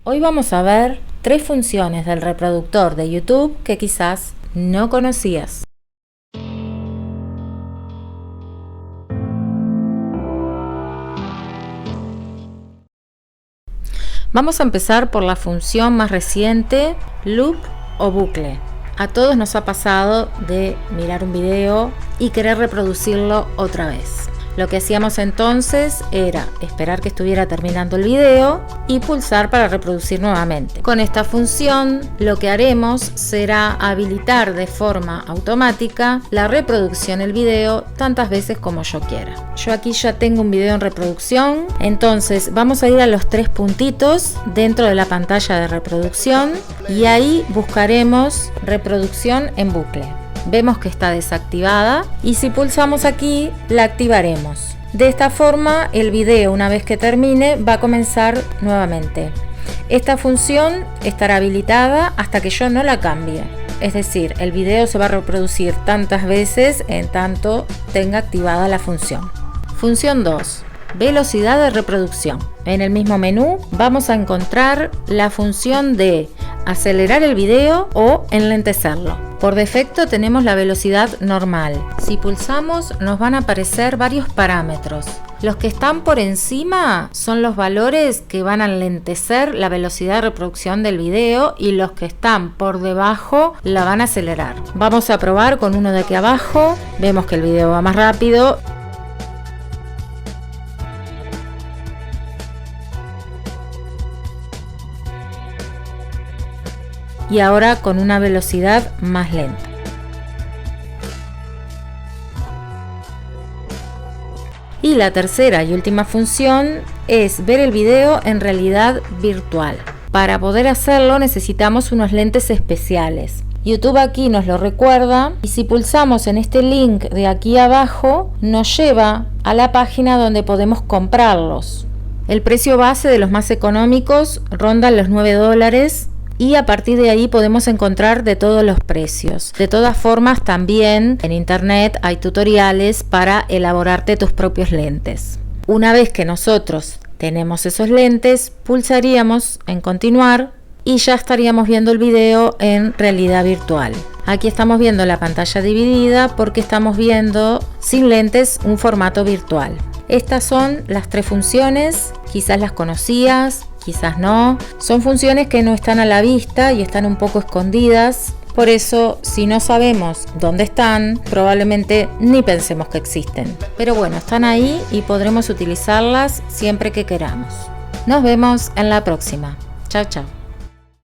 Hoy vamos a ver 3 funciones del reproductor de YouTube que quizás no conocías. Vamos a empezar por la función más reciente, loop o bucle. A todos nos ha pasado de mirar un video y querer reproducirlo otra vez. Lo que hacíamos entonces era esperar que estuviera terminando el video y pulsar para reproducir nuevamente. Con esta función lo que haremos será habilitar de forma automática la reproducción del video tantas veces como yo quiera. Yo aquí ya tengo un video en reproducción, entonces vamos a ir a los 3 puntitos dentro de la pantalla de reproducción y ahí buscaremos reproducción en bucle. Vemos que está desactivada y si pulsamos aquí la activaremos. De esta forma el video, una vez que termine, va a comenzar nuevamente. Esta función estará habilitada hasta que yo no la cambie. Es decir, el video se va a reproducir tantas veces en tanto tenga activada la función. Función 2. Velocidad de reproducción. En el mismo menú vamos a encontrar la función de acelerar el video o enlentecerlo. Por defecto tenemos la velocidad normal. Si pulsamos nos van a aparecer varios parámetros. Los que están por encima son los valores que van a enlentecer la velocidad de reproducción del video y los que están por debajo la van a acelerar. Vamos a probar con uno de aquí abajo. Vemos que el video va más rápido. Y ahora con una velocidad más lenta. Y la tercera y última función es ver el video en realidad virtual. Para poder hacerlo necesitamos unos lentes especiales. YouTube aquí nos lo recuerda y si pulsamos en este link de aquí abajo nos lleva a la página donde podemos comprarlos. El precio base de los más económicos ronda los $9. Y a partir de ahí podemos encontrar de todos los precios. De todas formas, también en internet hay tutoriales para elaborarte tus propios lentes. Una vez que nosotros tenemos esos lentes, pulsaríamos en continuar y ya estaríamos viendo el video en realidad virtual. Aquí estamos viendo la pantalla dividida porque estamos viendo sin lentes un formato virtual. Estas son las 3 funciones, quizás las conocías, quizás no. Son funciones que no están a la vista y están un poco escondidas. Por eso, si no sabemos dónde están, probablemente ni pensemos que existen. Pero bueno, están ahí y podremos utilizarlas siempre que queramos. Nos vemos en la próxima. Chao, chao.